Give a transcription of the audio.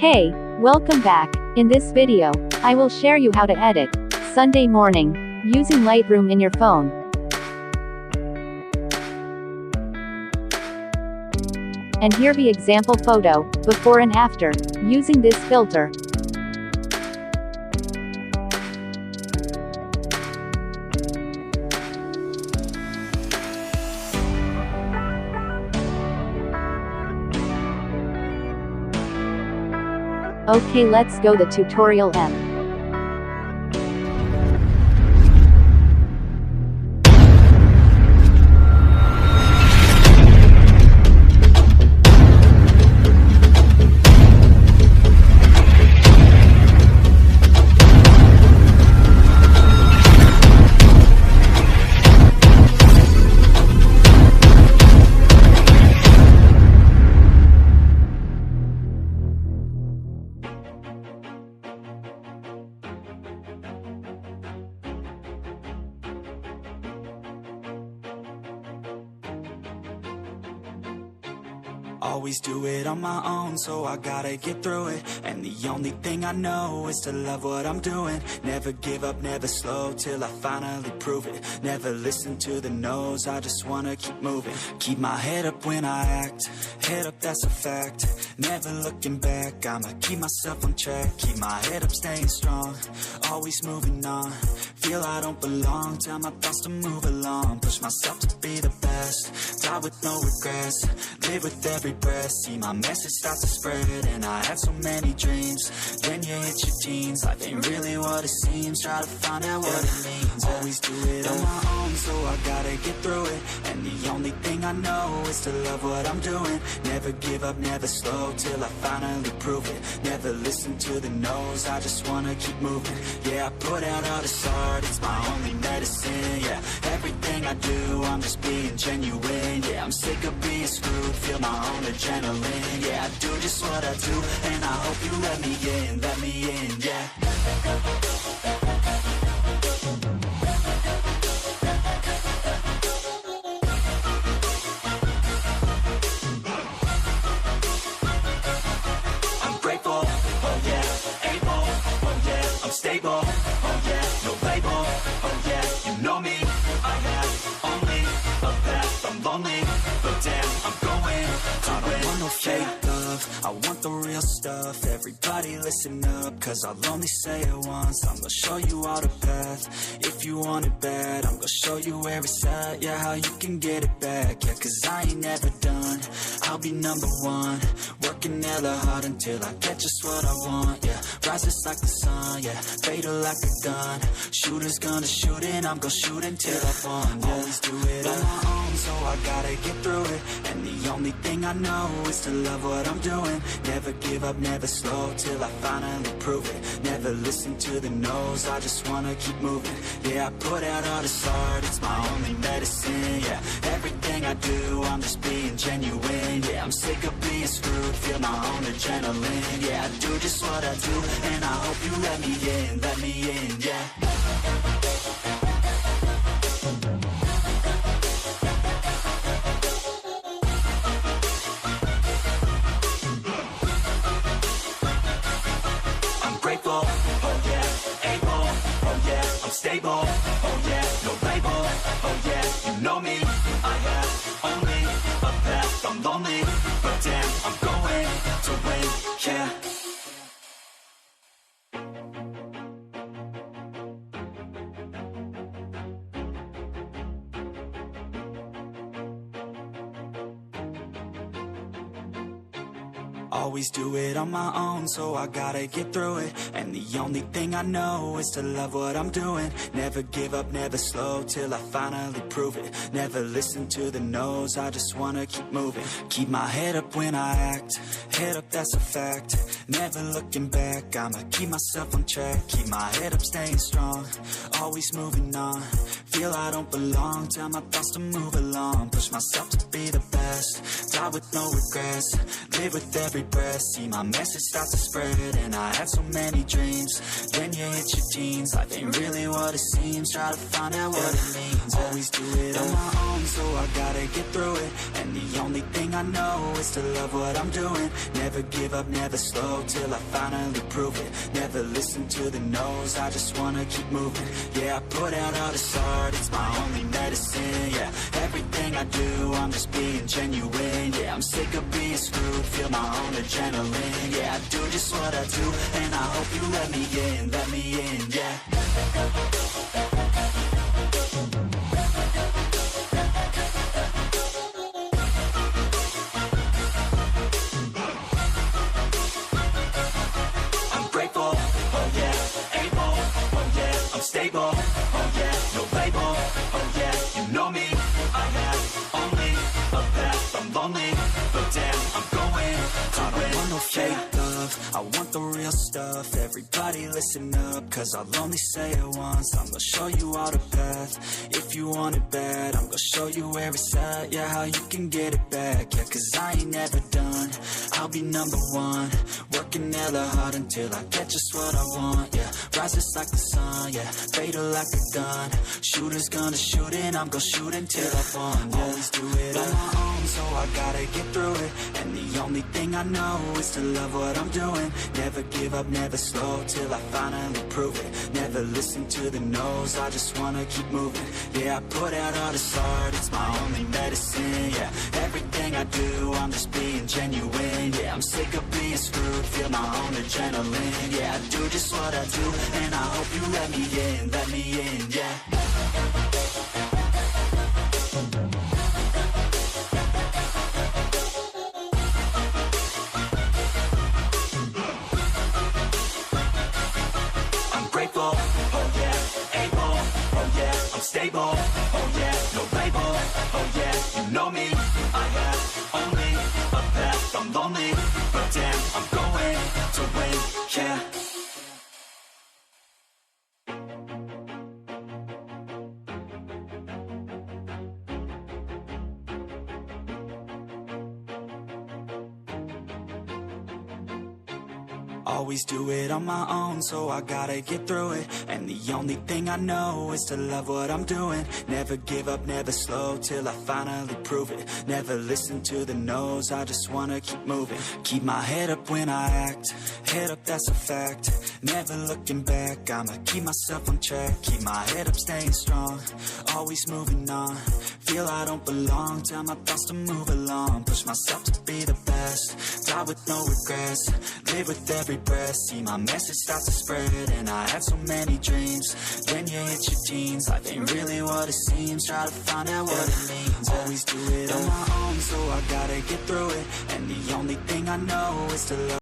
Hey, welcome back. In this video, I will share you how to edit Sunday morning using Lightroom in your phone. And here the example photo, before and after, using this filter. Okay, let's go the tutorial M. Always do it on my own, so I gotta get through it. And the only thing I know is to love what I'm doing. Never give up, never slow, till I finally prove it. Never listen to the no's, I just wanna keep moving. Keep my head up when I act, head up, that's a fact. Never looking back, I'ma keep myself on track. Keep my head up, staying strong, always moving on. Feel I don't belong, tell my thoughts to move along. Push myself to be the best, die with no regrets. Live with every breath, see my message start to spread. And I had so many dreams, then you hit your teens. Life ain't really what it seems, try to find out what it means. Always do it on my own, so I gotta get through it. And the only thing I know is to love what I'm doing. Never give up, never slow, till I finally prove it. Never listen to the no's, I just wanna keep moving. Yeah, I put out all this art, it's my only medicine. Yeah, everything I do, I'm just being genuine. Yeah, I'm sick of being screwed, feel my own adrenaline. Yeah, I do just what I do, and I hope you let me in, yeah. I'm grateful, oh yeah, able, oh yeah, I'm stable, oh yeah, no label, oh yeah, you know me, I have only a path, I'm lonely, but damn, I'm going to win. I don't want no fake love, I want the real stuff. Everybody listen up, cause I'll only say it once. I'm gonna show you all the path, if you want it bad. I'm gonna show you where it's at, yeah, how you can get it back. Yeah, cause I ain't never done, I'll be number one. Working hella hard until I get just what I want, yeah. Rises like the sun, yeah, fatal like a gun. Shooter's gonna shoot and I'm gonna shoot until I won, yeah. Always do it on my own, so I gotta get through it. And the only thing I know is to love what I'm doing. Never give up, never slow, till I finally prove it. Never listen to the no's, I just wanna keep moving. Yeah, I put out all this art, it's my only medicine. Yeah, everything I do, I'm just being genuine. Yeah, I'm sick of being screwed, feel my own adrenaline. Yeah, I do just what I do, and I hope you let me in, yeah. Oh yeah, able, oh yeah, I'm stable, oh yeah, no label, oh yeah, you know me, I have only a path, I'm lonely, but damn, I'm going to win, yeah. Always do it on my own, so I gotta get through it. And the only thing I know is to love what I'm doing. Never give up, never slow, till I finally prove it. Never listen to the no's, I just wanna keep moving. Keep my head up when I act, head up, that's a fact. Never looking back, I'ma keep myself on track. Keep my head up, staying strong, always moving on. Feel I don't belong, tell my thoughts to move along. Push myself to be the best, die with no regrets. Live with every breath, see my message start to spread. And I had so many dreams, then you hit your teens. Life ain't really what it seems, try to find out what it means. Always do it on my own, so I gotta get through it. And the only thing I know is to love what I'm doing. Never give up, never slow, till I finally prove it. Never listen to the no's, I just wanna keep moving. Yeah, I put out all this art, it's my only medicine. Yeah, everything I do, I'm just being genuine. Yeah, I'm sick of being screwed, feel my own adrenaline. Yeah, I do just what I do, and I hope you let me in, yeah. Stable, oh yeah, no label, oh yeah, you know me. I have only a path, I'm lonely, but damn, I'm going to win. I don't want no fake love, I want the real stuff. Everybody listen up, cause I'll only say it once. I'm gonna show you all the path, if you want it bad. I'm gonna show you where it's at, yeah, how you can get it back. Yeah, cause I ain't never done, I'll be number one. Working hella hard until I get just what I want, yeah. Rises like the sun, yeah, fatal like a gun. Shooter's gonna shoot and I'm gonna shoot until I won, yeah. Always do it on my own, so I gotta get through it. And the only thing I know is to love what I'm doing. Never give up, never slow, till I finally prove it. Never listen to the no's, I just wanna keep moving. Yeah, I put out all this art, it's my only medicine. Yeah, everything I do, I'm just being genuine. Yeah, I'm sick of being screwed, feel my own adrenaline. Yeah, I do just what I do, and I hope you let me in, yeah. Stable, oh yeah, no label, oh yeah, you know me. I have only a path, I'm lonely, but damn, I'm going to win, yeah. Always do it on my own, so I gotta get through it. And the only thing I know is to love what I'm doing. Never give up, never slow, till I finally prove it. Never listen to the no's, I just wanna keep moving. Keep my head up when I act, head up, that's a fact. Never looking back, I'ma keep myself on track. Keep my head up, staying strong, always moving on. Feel I don't belong, tell my thoughts to move along. Push myself to be the best, die with no regrets. Live with every breath, see my message start to spread. And I had so many dreams, then you hit your teens. Life ain't really what it seems, try to find out what it means. Always do it on my own, so I gotta get through it. And the only thing I know is to love